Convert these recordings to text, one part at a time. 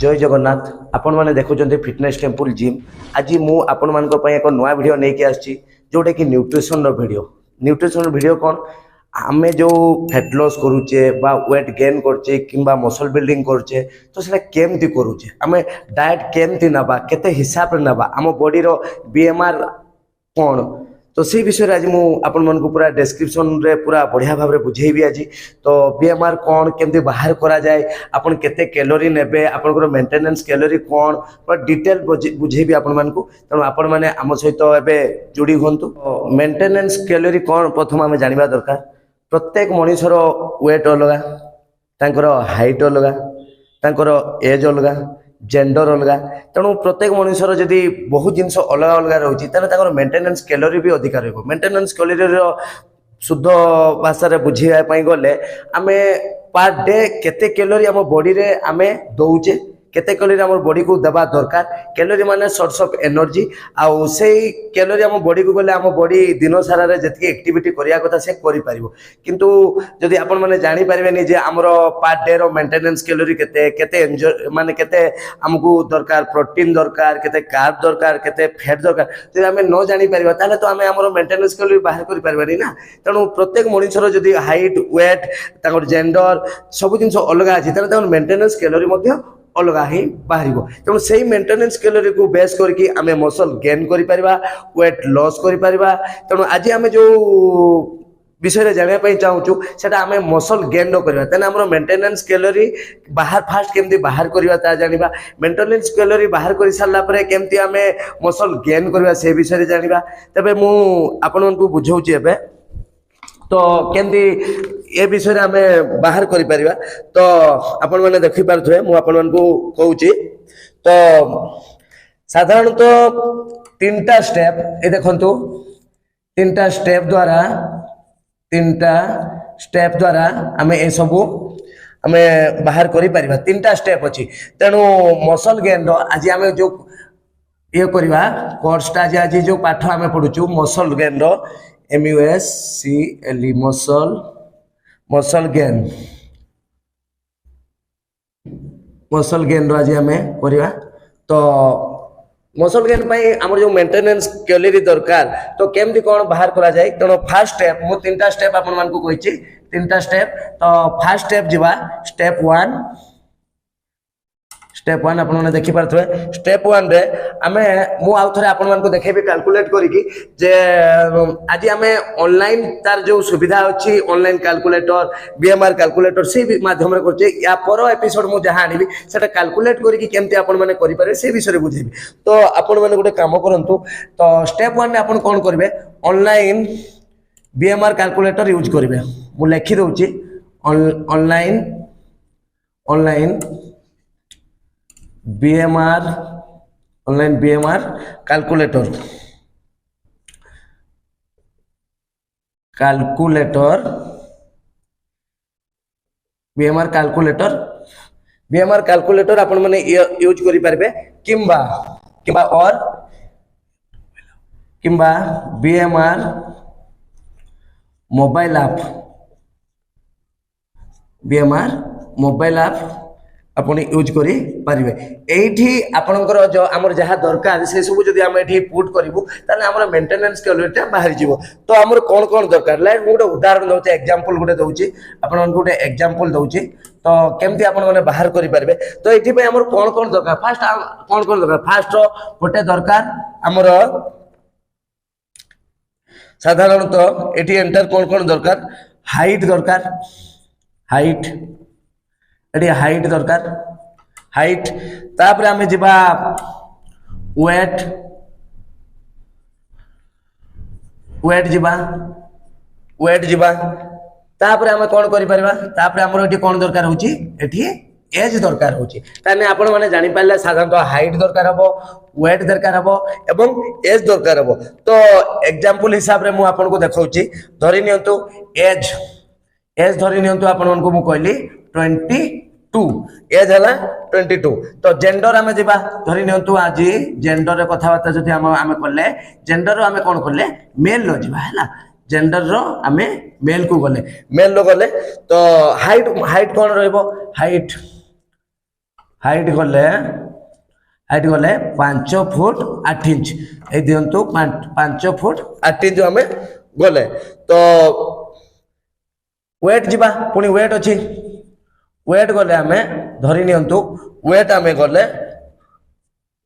जय जगन्नाथ आपण मैंने देखुं फिटनेस टेम्पल जिम आज मु आपण मान एक नया वीडियो नहीं आसी जोटा कि न्यूट्रिशन वीडियो कौन आमे जो फैट लॉस करुचे बा वेट गेन करचे किंबा मसल बिल्डिंग करचे तो सेटा केमती करुचे आमे डाइट केमती नबा केते हिसाब रे नबा आम बॉडी रो बीएमआर कौन तो से विषय आज मु आपण मन को पूरा डिस्क्रिप्शन रे पूरा बढ़िया भाव रे बुझेबी आज तो बीएमआर कौन केमती बाहर करा जाए आपण केते कैलोरी नेबे आपण को मेंटेनेंस कैलोरी कौन पूरा डिटेल बुझेबी आपण मन को तेणु आपण माने आम सहित एबे जोड़ी होंतु मेंटेनेंस कैलोरी कौन प्रथम आम जानवा दरकार प्रत्येक मनुष्यर वेट अलग तांकर हाइट अलग तांकर एज अलग जेंडर अलग तेणु प्रत्येक मनुष्यर जदि बहुत जिनस अलग अलग रोचे तेल मेंटेनेंस कैलोरी भी अधिक रहा मेंटेनेंस कैलोरी शुद्ध भाषा बुझाई गले आम पर डे केते कैलोरी आम बॉडी रे आम दौचे केते कैलोरी आम बॉडी को देवा दरकार कैलोरी माने सोर्स ऑफ एनर्जी आउ से कैलोरी आम बॉडी को गले आम बॉडी दिन सारा रे जति एक्टिविटी करिया कथा से करि पारिबो किंतु जदि आपण माने जानि पारिबेनी जे हमरो पर डे रो मेंटेनेंस कैलोरी केते केते माने केते हमकु दरकार प्रोटीन दरकार केते कार्ब दरकार केते फैट दरकार जदि आमे न जानि पारिबा ताले तो आमे हमरो मेंटेनेंस कैलोरी बाहर करि पारिबानी ना तेणु प्रत्येक मनुष्यर जदि हाइट वेट ताकर जेंडर सब जिंस अलग अछि ताले ताकर मेंटेनेंस कैलोरी मध्ये अलग ही बाहर तेणु से मेंटेनेंस कैलोरी को बेस करके आम मसल गेन कर वेट लॉस कर तेणु आज आम जो विषय जानापी चाहूँ से आम मसल गेन न करवा तेना आम मेंटेनेंस कैलोरी बाहर फास्ट केमती बाहर करवा जाना मेंटेनेंस कैलोरी बाहर कर सारापर केमती आम मसल गेन करवा से विषय जाना तेज मुझे बुझाऊँ एवं तो केमती ए विषय आम बाहर करि परिबा तो आपण माने देखि पारथुए मु आपण मान को कहूची तो साधारणतः तीनटा स्टेप ए देखंतु तीनटा स्टेप द्वारा आम ए सब आम बाहर करि परिबा तीनटा स्टेप अछि तेणु मसल गेन रो आज आम जो ये करबा कोर्सटा आज जो पाठ आम पढुचु मसल गेन रो MUSCLE मसल गेन आज आम करवा तो मसल गेन आम जो मेंटेनेंस कैलोरी दरकार तो केमती कौन बाहर करा जाए तेणु फास्ट स्टेप मु तीनटा स्टेप आपण मान को कहिछि तीनटा स्टेप तो फास्ट स्टेप जीवा स्टेप वन आपण देखि पारथुए स्टेप वन रे आमे मु आउ थरे आपण मान को देखेबी कैलकुलेट करिकि जे आज आमे ऑनलाइन तार जो सुविधा अछि ऑनलाइन कैलकुलेटर बीएमआर कैलकुलेटर से माध्यम रे करछे या पर एपिसोड मु जहां आनिबी सेटा कैलकुलेट करिकि केमती आपण माने करि पारे से विषय रे बुझेबी तो आपण माने गोटे काम करंतु तो स्टेप वन रे आपण कोन करबे ऑनलाइन बीएमआर कैलकुलेटर यूज करबे मु लिखि दउची online BMR calculator BMR calculator आपण माने यूज करि पारबे किंबा बीएमआर मोबाइल ऐप आपण यूज करि पारिबे एठी आपनकर जो हमर जहा दरकार से सब जदी हम एठी पुट करिवु ताले हमर मेंटेनेंस कैलोरीटा बाहर जीवो तो हमर कोन कोन दरकार लाइक गोटे उदाहरण दउचे एग्जांपल गोटे दउची आपन गोटे एग्जांपल दउची तो केमती आपन माने बाहर करि पारिबे तो एठी पे हमर कोन कोन दरकार फास्ट कोन दरकार फास्ट गोटे दरकार हमर साधारणतः एठी एंटर कोन दरकार हाइट दरकार हाइट तापर आमे जिबा वेट जिबा तापर आमे कोन करि परबा तापर हमर एठी कोन दरकार होची एठी एज दरकार होची ताने आपण माने जानि पाले साधारणतः हाइट दरकार हबो वेट दरकार हबो एवं एज दरकार हबो तो एग्जांपल हिसाब रे मु आपण को देखाउची धरि नियंतु एज धरि नियंतु आपण मन को मु कहली 22 एज हला 22 तो जेंडर आमे जिबा धरि नियंतु आज जेंडर रे कथाबार्ता जति आमे करले जेंडर आमे कोन करले मेल लो जिबा हला जेंडर रो आमे मेल को गले तो हाइट कौन रहइबो हाइट गले 5 फुट 8 इंच ए दिंतु 5 फुट 8 इंच आम गले तो वेट जीवा पुणी वेट अच्छी वेट गले आम धरी नियंतु वेट आम गले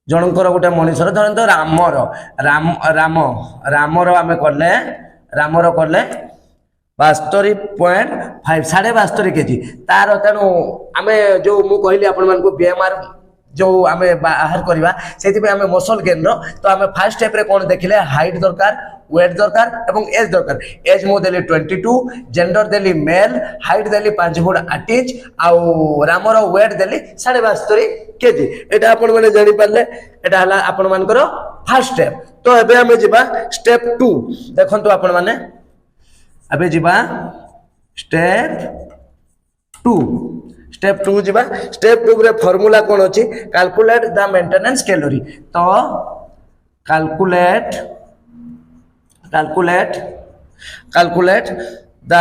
जनकर गोटे मनीषर धरत रामर राम राम रामर आम कले रामर कले 72.5 72 केजी तार तेणु आम जो मु कहली आपण मानकु बीएमआर जो आम बाहर करवा से आम मसल गेन तो आम फास्ट स्टेप रे कौन देखिले हाइट दरकार वेट दरकार एवं एज दरकार एज मु देली 22 जेंडर देली मेल हाइट देली 5 फुट 8 इंच आउ रामर वेट देली 72.5 केजी एटा आपण माने जानि पारले एटा हला आपण मानकर फास्ट स्टेप तो एबे आम जिबा स्टेप 2 देखंतु आपण माने एबे जिबा स्टेप 2 स्टेप 2 जिबा स्टेप 2 रे फार्मूला कोन अछि कैलकुलेट द मेंटेनेंस कैलोरी तो कैलकुलेट द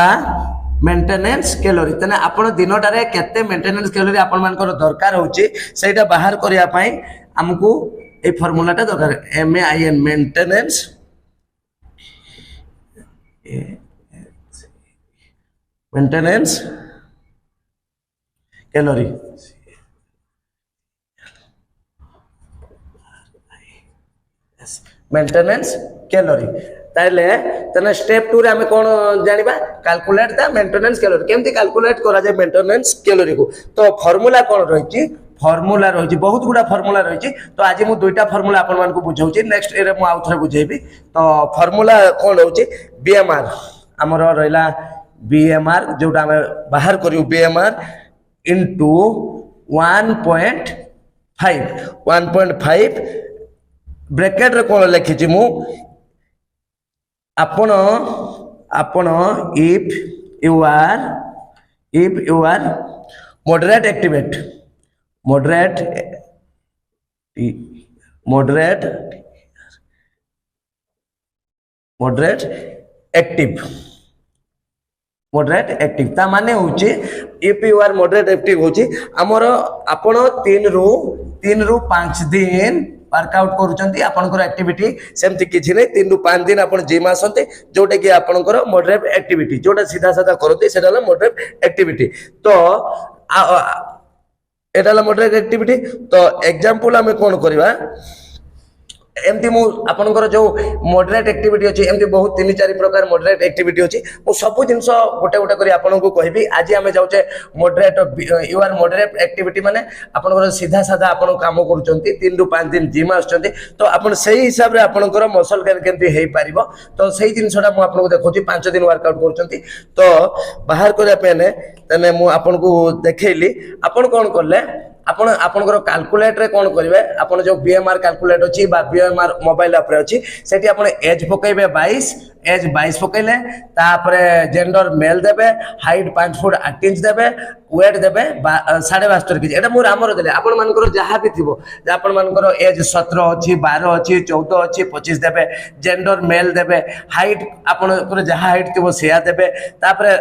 मेंटेनेंस कैलोरी तने आपण दिनटारे केते मेंटेनेंस कैलोरी आपण मानकर दरकार होची सेटा बाहर करिया पई हमकु ए फार्मूलाटा दरकार MAIN maintenance calorie maintenance calorie ताले तने स्टेप 2 रे हमें कोन जानिबा कैलकुलेट द मेंटेनेंस कैलोरी केमती कैलकुलेट करा जाय मेंटेनेंस कैलोरी को तो फार्मूला कोन रहिची फार्मूला रहिची बहुत गुडा फार्मूला रहिची तो आज मु दुईटा फार्मूला आपण मान को बुझाउची नेक्स्ट रे मु आउथरे बुझेबी तो फार्मूला कोन होची बीएमआर हमर रहला बीएमआर जोटा हमें बाहर करियो बीएमआर into 1.5 ब्रैकेट रे कोन लिखिछि मु आपण if you are moderate active ता माने होची if you are moderate active होची हमर आपण 3 रु 5 दिन वर्कआउट करूचंती आपनकर एक्टिविटी सेमति किछि नै 3 रु 5 दिन आपण जिम आसंते जोटे कि आपनकर मॉडरेट एक्टिविटी जोटा सीधा साधा करते सेटाला मॉडरेट एक्टिविटी तो एटाला मॉडरेट एक्टिविटी तो एग्जांपल हमें कोन करबा एमती मु आपनकर जो मॉडरेट एक्टिविटी अछि एमती बहुत 3-4 प्रकार मॉडरेट एक्टिविटी अछि मु सब जिंस गोटे गोटे करी आपन को कहबी आज हमें जाउचे moderate you are moderate activity माने आपनकर सीधा साधा आपन काम करूचंती 3 रु 5 दिन जिम आछंती तो आपन सही हिसाब रे आपनकर मसल गेन केमती हेई पारिबो तो सही जिंसटा मु आपन को देखौची 5 दिन वर्कआउट करूचंती तो बाहर करिया पेने तने मु आपन को देखैली आपन कोन करले आपण आपनकर कैलकुलेट रे कोन करिवे आपण जो बीएमआर कैलकुलेट अछि बा बीएमआर मोबाइल ऐप रे अछि सेठी आपण एज पकैबे 22 एज 22 पकैले तापरे जेंडर मेल देबे हाइट 5 फुट 8 इंच देबे वेट देबे 72.5 केजी एटा मोर हमर देले आपण मानकर जहा भी थिबो जे आपण मानकर एज 17 अछि 12 अछि 14 अछि 25 देबे जेंडर मेल देबे हाइट आपनकर जहा हाइट थिबो सेया देबे तापरे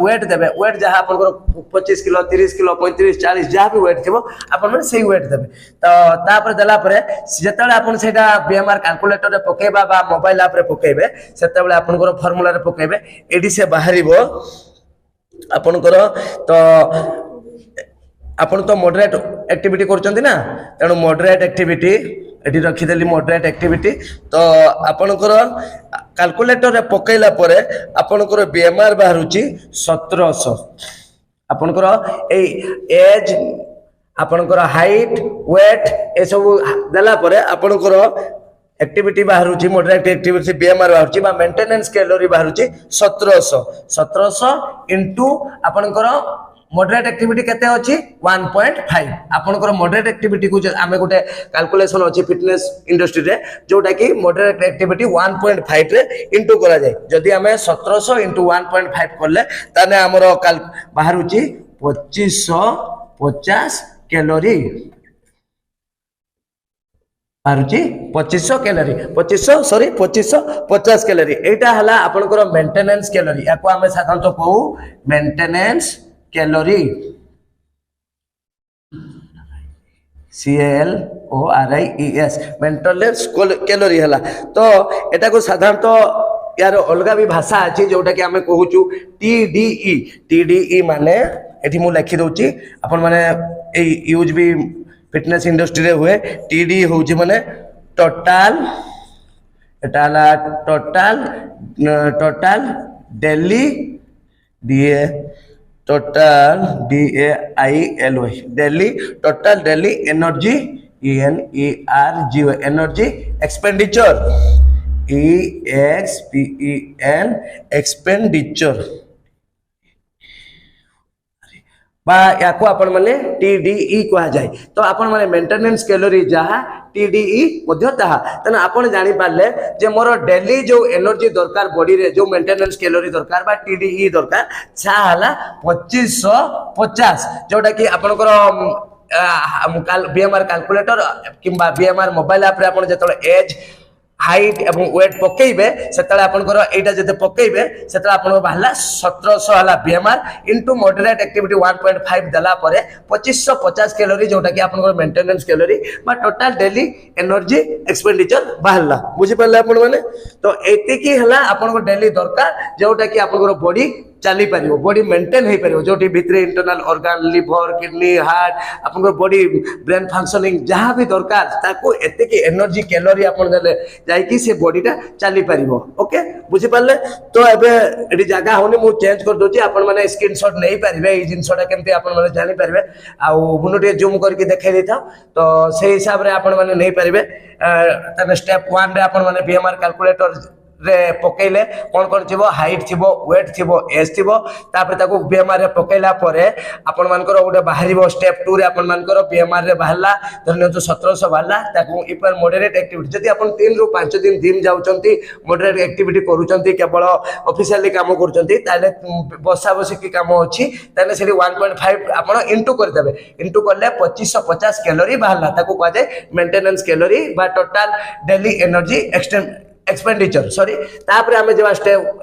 वेट देबे वेट जहा आपनकर 25 किलो 30 किलो 35 40 जहा भी वेट थिबो आपण से वेट देबे तो तापर देला परे जेतले आपण सेटा बीएमआर कैलकुलेटर रे पकेबा बा मोबाइल ऐप रे पकेबे सेतबेले आपनकर फार्मूला रे पकेबे एडी से बाहरिबो आपनकर तो आपण तो मॉडरेट एक्टिविटी करचंती ना तेणु मॉडरेट एक्टिविटी एडी रखी देली मॉडरेट एक्टिविटी तो आपनकर कैलकुलेटर रे पकेला परे आपनकर बीएमआर बाहरुची 1700 आपनकर एज आपनकर हाइट वेट ए सब देला परे आपनकर एक्टिविटी बाहरुची मॉडरेट एक्टिविटी बीएमआर बाहरुची बा मेंटेनेंस कैलोरी बाहरुची 1700 इनटू आपनकर मॉडरेट एक्टिविटी केते अछि 1.5 आपनकर मॉडरेट एक्टिविटी को आमे गोटे कैलकुलेशन अछि फिटनेस इंडस्ट्री रे जोटा कि मॉडरेट एक्टिविटी 1.5 रे इनटू करा जाय जदी आमे 1700 इनटू 1.5 करले ताने हमर बाहरुची 2550 कैलोरी बाहरुची 2500 कैलोरी 2550 कैलोरी एटा हला आपनकर मेंटेनेंस कैलोरी याको आमे साधारणतः कहू maintenance calorie CALORIES maintenance calorie है तो एटा को साधारणतः यार अलग भी भाषा अच्छी जोटा कि आम कहूँ TDE माने एठी मु लिखि दउची अपन माने यूज भी फिटनेस इंडस्ट्री रे हुए TDE होची माने टोटल एटाला total daily DA total DAILY daily total daily energy ENERGY energy expenditure EXPEN expenditure बा याको आपण माने TDE कहा जाए तो आपण माने मेंटेनेंस कैलोरी जहा TDE मध्य ताहा तने आपण जानि पारले जे मोर डेली जो एनर्जी दरकार बॉडी रे जो मेंटेनेंस कैलोरी दरकार बा TDE दरकार छा हला 2550 जोटा कि आपनकर BMR कैलकुलेटर किंबा BMR मोबाइल ऐप रे आपण जेतले एज हाइट एवं वेट पकेइबे सेतले आपनकर एटा जते पकेइबे सेतले आपन बाहला 1700 हला BMR इनटू मॉडरेट एक्टिविटी 1.5 दला परे 2550 कैलोरी जोटा कि आपनकर मेंटेनेंस कैलोरी बा टोटल डेली एनर्जी एक्सपेंडिचर बाहला बुझी पाले आपन माने तो एते की हला आपनकर डेली दरकार जोटा कि आपनकर बॉडी चली पारिबो बॉडी मेंटेन हे पारिबो जोटी भितरे internal organ liver kidney heart आपन बॉडी ब्रेन फंक्शनिंग जहां भी दरकार ताको एते की एनर्जी कैलोरी आपन देले जाई कि से बॉडीटा चली पारिबो ओके बुझी पाले तो एबे एडी जगह होनी मु चेंज कर दोची आपन माने स्क्रीनशॉट नै पारिबे ए जिंसोटा केमते आपन माने जानि पारिबे आ बुनुटे जूम करके देखाई देता तो से हिसाब रे आपन माने नै पारिबे तने स्टेप 1 रे आपन माने BMR कैलकुलेटर रे पकेले कोन कोन थिबो हाइट थिबो वेट थिबो एज थिबो तापर ताको BMR रे पकेला परे आपन मानकर ओडे बाहरिबो स्टेप 2 रे आपन मानकर BMR रे बाहरला धरने तो 1700 बाहरला ताको इपर मॉडरेट एक्टिविटी जदी आपन 3 रु 5 दिन जिम जाउचंती मॉडरेट एक्टिविटी करूचंती केवल ऑफिशियली काम करूचंती ताले बसा बसी की काम अछि ताले सेली 1.5 आपन इनटू कर देबे इनटू करले 2550 कैलोरी बाहरला ताको कह जाय मेंटेनेंस कैलोरी बा total daily energy expenditure sorry तापर हमें जबा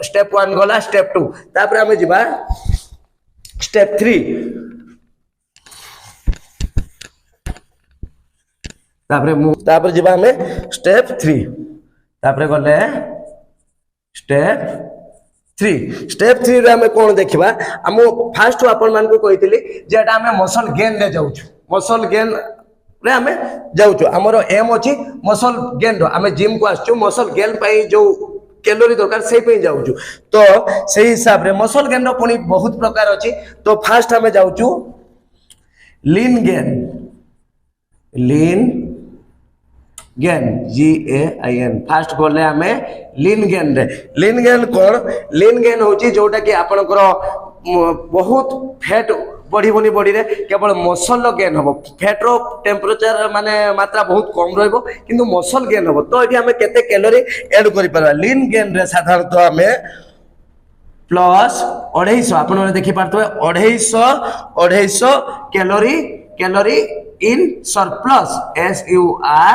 स्टेप 1 गला स्टेप 2 तापर हमें जबा स्टेप 3 तापर जबा हमें स्टेप 3 तापर गले स्टेप 3 रे हमें कोन देखिबा हम फर्स्ट अपन मान को कहितली जेटा हमें मसल गेन रे जाउछु मसल गेन रे हमें जाउछु हमरो एम अछि मसल गेन रो हमें जिम को आछछु मसल गेन पई जो कैलोरी दरकार सेही पई जाउछु तो सेही हिसाब रे मसल गेन रो पुनी बहुत प्रकार अछि तो फर्स्ट हमें जाउछु लीन गेन GAIN फर्स्ट बोले हमें लीन गेन होची जोटा कि आपनकर बहुत फैट बढ़ी बॉडी रे केवल मसल गेन हम फैट रो टेम्परेचर माने मात्रा बहुत कम रहबो किंतु मसल गेन हम तो एठी हमें केते कैलोरी ऐड करि परबा लीन गेन रे साधारणतः हमें प्लस 250 आपन माने देखि पारतो 250 calorie in surplus SUR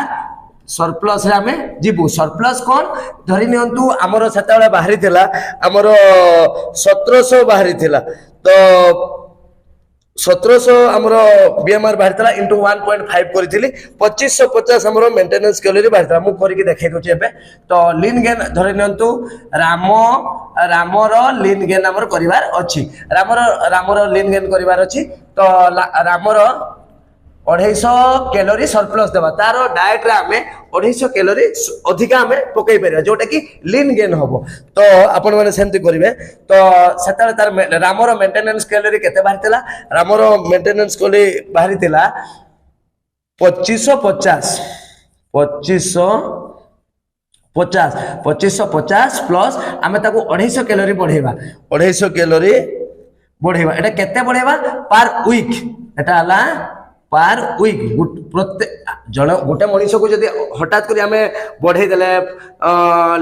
surplus रे हमें जीबू सरप्लस कोन धरि नियंतु हमर सेताळे बाहरी थिला हमर 1700 बाहरी थिला तो 1700 हमरो BMR बाहरतला इनटू 1.5 करिथिली 2550 हमरो मेंटेनेंस कैलोरी बाहरतला मु करिके देखाइ दोछि एबे तो लीन गेन धरि नियंतु रामरो लीन गेन हमर करिवार अछि रामरो लीन गेन करिवार अछि तो रामरो 250 कैलोरी सरप्लस देबा तारो डाइट रे हमें 250 कैलोरी अधिका हमें पकई परिया जोटा कि लीन गेन होबो तो आपण माने सेमति करिवे तो सेताले तार रामरो मेंटेनेंस कैलोरी केते बाहरितला रामरो मेंटेनेंस कैलोरी बाहरितला 2550 प्लस आमे ताको 250 कैलोरी बढ़ेबा 250 कैलोरी बढ़ेबा एटा केते बढ़ेबा पर वीक एटा हला पर वीक प्रत्येक जन गोटे मनीष को जदि हठात करी आमे बढ़े देले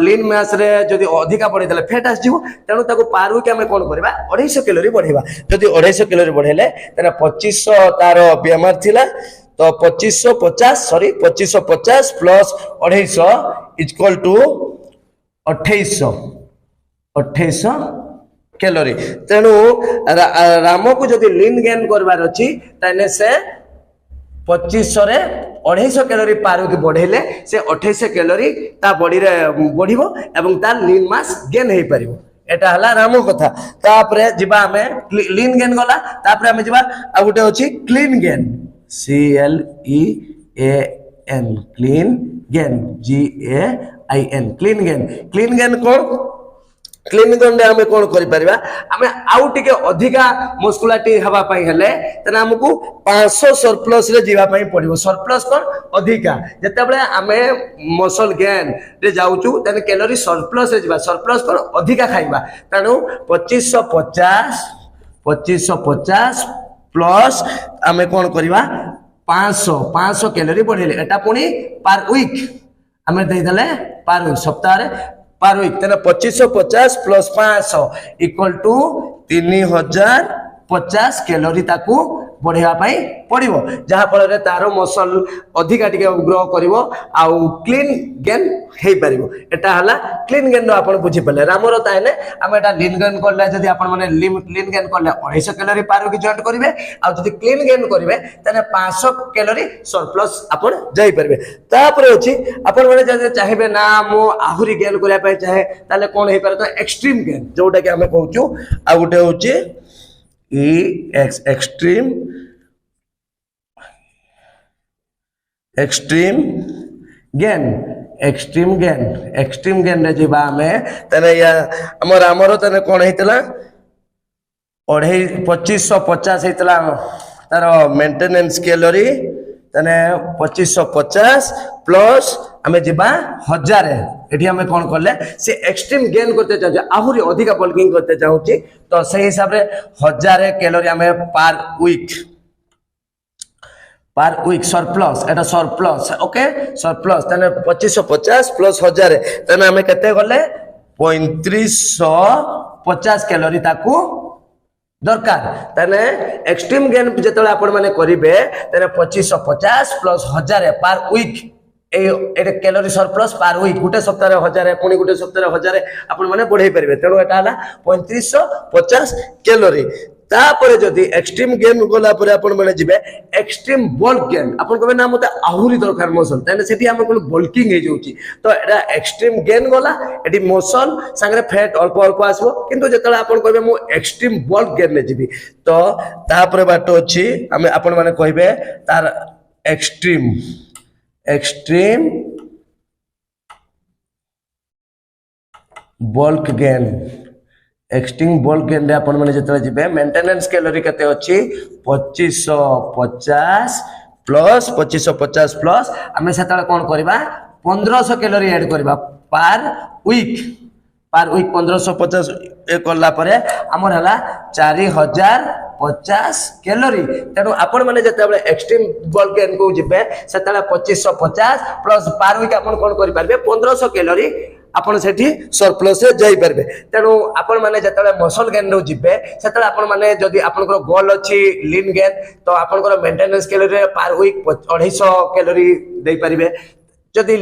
लीन मास रे जदि अधिका बढ़े देले फैट आस जीवो तेनु ताको पर वीक आमे कोन करबा 250 कैलोरी बढ़ेबा जदि 250 कैलोरी बढ़ेले तेना 2500 तार BMR थिला तो 2550 प्लस 250 इक्वल टू 2800 कैलोरी तेनु राम को जदि लीन गेन करबार अछि तने से 2500 रे 250 कैलोरी पार वीक बढ़ेले से 2800 कैलोरी ता बॉडी रे बढ़िबो एवं ता लीन मास गेन हे परिबो एटा हला रामो कथा तापरे जिबा हमें लीन गेन गला तापरे हमें जिबा आ गुटे अछि clean gain CLEAN clean gain GAIN clean gain कोन क्लीन गेन रे हमें कोन करि परिबा हमें आउ टिके अधिका मस्कुलारिटी हवा पई हेले तने हमकु 500 सरप्लस रे जीवा पई पड़िबो सरप्लस कोन अधिका जते बेले हमें मसल गेन रे जाउचू तने कैलोरी सरप्लस रे जीवा सरप्लस कोन अधिका खाइबा तनु 2550 प्लस हमें कोन करिबा 500 कैलोरी बढ़ेले एटा पुनी पर वीक हमें दे देले पर वीक सप्ताह रे पर वीक तेना 2550 प्लस 500 इक्वल टू 3050 कैलोरी ताकू बढ़ेवा पाई पड़िबो जहा फल रे तारो मसल अधिका टिके ग्रो करिवो आउ क्लीन गेन हे परिबो एटा हला क्लीन गेन रो आपण बुझी पले रामरो ताइले हम एटा लीन गेन करले जदी आपण माने लीन गेन करले 250 कैलोरी पार की जॉइंट करिवे आ जदी क्लीन गेन करिवे तने 500 कैलोरी सरप्लस आपण जाई परिबे तापर अछि आपण माने जदी चाहिबे ना मो आहुरी गेन करिया पय चाहे ताले कोन हे पारे तो एक्सट्रीम गेन जोटा कि हमें कहउचू आ गुटे होची एक्सट्रीम गेन रे जीवा हमें तने या हमर तने कोन हेतला 2550 हेतला तार मेंटेनेंस कैलोरी तने 2550 प्लस हमें जीवा 1000 एठी हमें कोन करले से एक्सट्रीम गेन करते चाहू आहुरी अधिका बल्किंग करते चाहूची तो सही हिसाब रे 1000 कैलोरी हमें पर वीक सरप्लस एटा सरप्लस ओके सरप्लस तने 2550 प्लस 1000 तने हमें केते गले 3550 कैलोरी ताकू दरकार तने एक्सट्रीम गेन जेतले आपण माने करिवे तने 2550 प्लस 1000 पर वीक ए कैलोरी सरप्लस पर वीक गुटे सप्ताह रे 1000 पुनी गुटे सप्ताह रे 1000 आपण माने बढ़ाई परिबे तेणु एटा हला 3550 कैलोरी तापरे जदी एक्सट्रीम गेन गोला परे आपण माने जिबे एक्सट्रीम बल्क गेन आपण कहबे ना मते आहुरी दरकार मसल तने सेठी हम कोन बल्किंग हे जाउची तो एटा एक्सट्रीम गेन गोला एटी मसल संगे फैट अल्प अल्प आसबो किंतु जेतले आपण कहबे मु एक्सट्रीम बल्क गेन ने जिबी तो तापरे बाटो अछि हम आपण माने कहबे तार extreme bulk gain extreme bulk gain रे आपण माने जतले जिबे मेंटेनेंस कैलोरी कते अछि 2550 प्लस हमें सेतले कोन करबा 1500 कैलोरी ऐड करबा पर वीक 1550 ए करला परे हमर हला 4050 कैलोरी तेनु आपण माने जते एक्सट्रीम बल्क गेन को जिबे सेतले 2550 प्लस पर वीक आपण कोन करि परबे 1500 कैलोरी आपण सेठी सरप्लस से जाई परबे तेनु आपण माने जतले मसल गेन रो जिबे सेतले आपण माने जदी आपण को गोल अछि लीन गेन तो आपण को maintenance calorie per week 250 calorie देई परबे जदी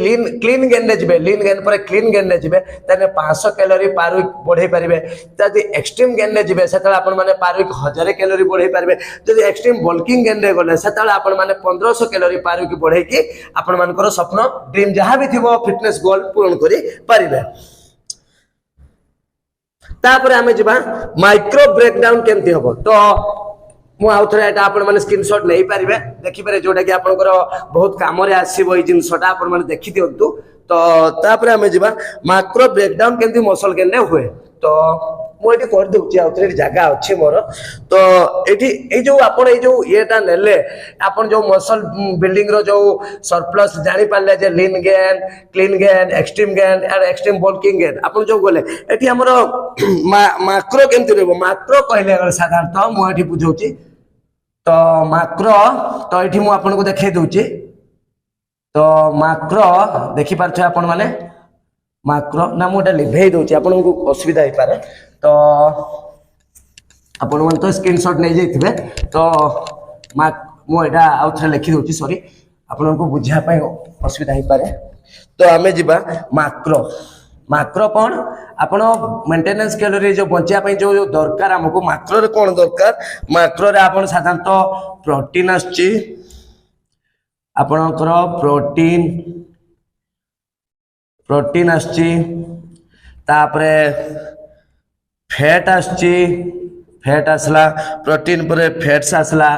क्लीन गेन रे जिबे लीन गेन पर क्लीन गेन रे जिबे तने 500 कैलोरी पर वीक बढ़ाई परबे जदी एक्सट्रीम गेन रे जिबे सेतले आपण माने पर वीक 1000 कैलोरी बढ़ाई परबे जदी एक्सट्रीम बल्किंग गेन रे गले सेतले आपण माने 1500 कैलोरी पर वीक बढ़ाई की आपण मानकर स्वप्न ड्रीम जहां भी थिबो फिटनेस गोल पूर्ण करी परबे तापर हमें जिबा माइक्रो ब्रेकडाउन केमती होबो तो मु आउथरे एटा आपण माने स्क्रीनशॉट नै परिबे देखि पारे जोटा कि आपनकर बहुत काम रे आसीबो ई जिंसटा आपण माने देखि दियंतु तो तापरे हमें जिबा माइक्रो ब्रेकडाउन केमती मसल गेन रे हुए तो मु एटी कर देउची आउथरे जगह अछि मोर तो एटी ए जो आपण ए जो एटा नेले आपण जो मसल बिल्डिंग रो जो सरप्लस जानि पाले जे lean gain clean gain extreme bulking gain आपण जो गले एटी हमरो माइक्रो केमती रहबो माइक्रो कहले साधारणतः मु एटी बुझौची तो माक्रो तो ये मुझे आपको देखे दूची तो माक्रो देखी पार्थे आपण माने माक्रो ना मुझे लिभे दूची आपको असुविधा हो पारे तो आपण तो स्क्रीनशॉट नहीं जाइए तो मुझे आउ थे लिखी दूची सॉरी आपको बुझापी असुविधा हो पारे तो आम जा माक्रो माक्रो कौन आपण मेंटेनेंस कैलोरी जो बंचिया जो दरकार हमको माक्रो रे कौन दरकार माक्रो रे आपण साधारणतः प्रोटीन आछि आपणकर प्रोटीन प्रोटीन आसची तापरे फैट आसची फैट आसला प्रोटीन पर फैट्स आसला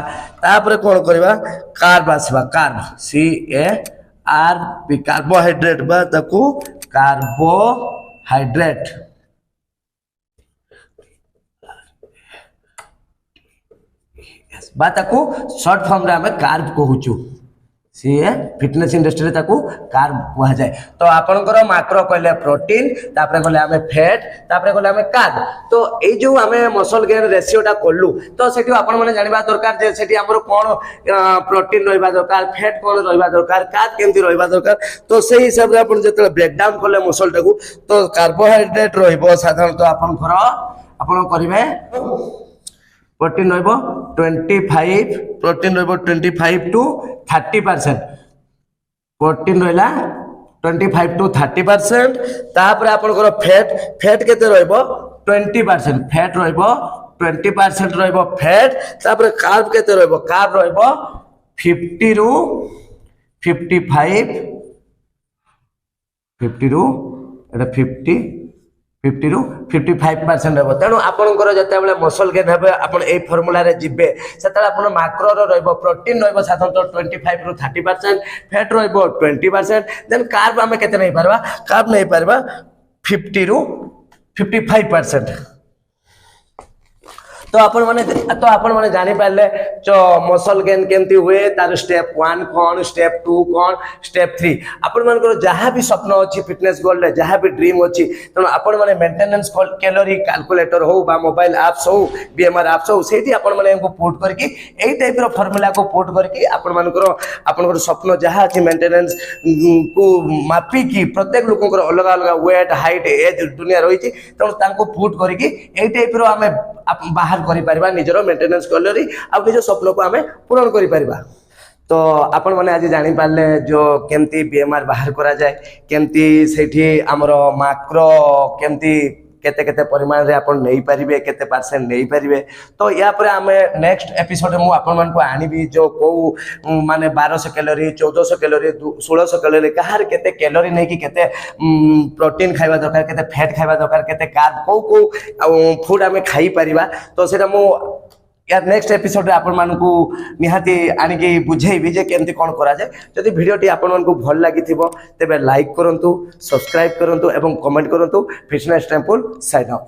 तापरे कौन करवा कार्ब आसवा कार्ब CARB कार्बोहाइड्रेट बा ताकू कार्बोहाइड्रेट बा ताकू शॉर्ट फॉर्म रे हमें कार्ब कहूचु सी फिटनेस इंडस्ट्री ताकू कार्ब कहा जाए तो आपनकर माक्रो कहले प्रोटीन तापरे कहले हमें फैट तापरे कहले हमें कार्ब तो ए जो हमें मसल गेन रेशियोटा करलु तो सेठी आपन माने जानिबा दरकार जे सेठी हमर कोन प्रोटीन रहबा दरकार फैट कोन रहबा दरकार कार्ब केमती रहबा दरकार तो सेही हिसाब रे आपन जेतले ब्रेक डाउन करले मसल टाकू तो कार्बोहाइड्रेट रहबो साधारणतः आपन करिवे प्रोटीन रहिबो 25 प्रोटीन रहिबो 25 टू 30% प्रोटीन रहिला 25 टू 30% तापर आपनकर फैट केते रहिबो 20% फैट रहिबो 20% रहिबो फैट तापर कार्ब केते रहिबो कार्ब रहिबो 50 रु 55 50 रु एटा 50 रु 55% रहबो तेणु आपनकर जतेबेले मसल गेन हेबे आपन ए फार्मूला रे जिबे सेतले आपन माक्रो रो रहबो प्रोटीन रहबो साधारणतः 25 रु 30% फैट रहबो 20% देन कार्ब हमें केते नहीं परबा कार्ब नहीं परबा 50 रु 55% तो आपण माने जानि पाले जो मसल गेन केमती हुए तार स्टेप 1 कोन स्टेप 2 कोन स्टेप 3 आपण मानकर जहां भी स्वप्न अछि फिटनेस गोल रे जहां भी ड्रीम अछि त आपण माने मेंटेनेंस कैलोरी कैलकुलेटर हो बा मोबाइल एप्स हो बीएमआर एप्स हो सेठी आपण माने को पुट करके एई टाइप रो फार्मूला को पुट करके आपण मानकर स्वप्न जहां अछि मेंटेनेंस को मापी की प्रत्येक लोककर अलग अलग वेट हाइट एज दुनिया रही छी त तांको पुट करके एई टाइप रो हमें बाहर करि परिबा निजरो मेंटेनेंस कैलोरी आ निज स्वप्न को हमें पूर्ण करि परिबा तो आपण माने आज जानि पाले जो केमती बीएमआर बाहर करा जाए केमती सेठी हमरो माक्रो केमती केते केते परिमाण रे आपण नै परिबे केते परसेंट नै परिबे तो या पर हमें नेक्स्ट एपिसोड मु आपण मान को आनिबी जो को माने 1200 कैलोरी 1400 कैलोरी 1600 कैलोरी कहार केते कैलोरी नै कि केते प्रोटीन खाइबा दरकार केते फैट खाइबा दरकार केते कार्ब को फूड हमें खाई परिबा तो सेटा मु यार नेक्स्ट एपिसोड रे आपण मान को निहाती आनी के बुझेबी जे केमती कोन करा जाय जदि वीडियो टी आपण मान को भल लागिथिबो तेबे लाइक करंतु सब्सक्राइब करंतु एवं कमेंट करंतु फिटनेस टेंपल साइन अप।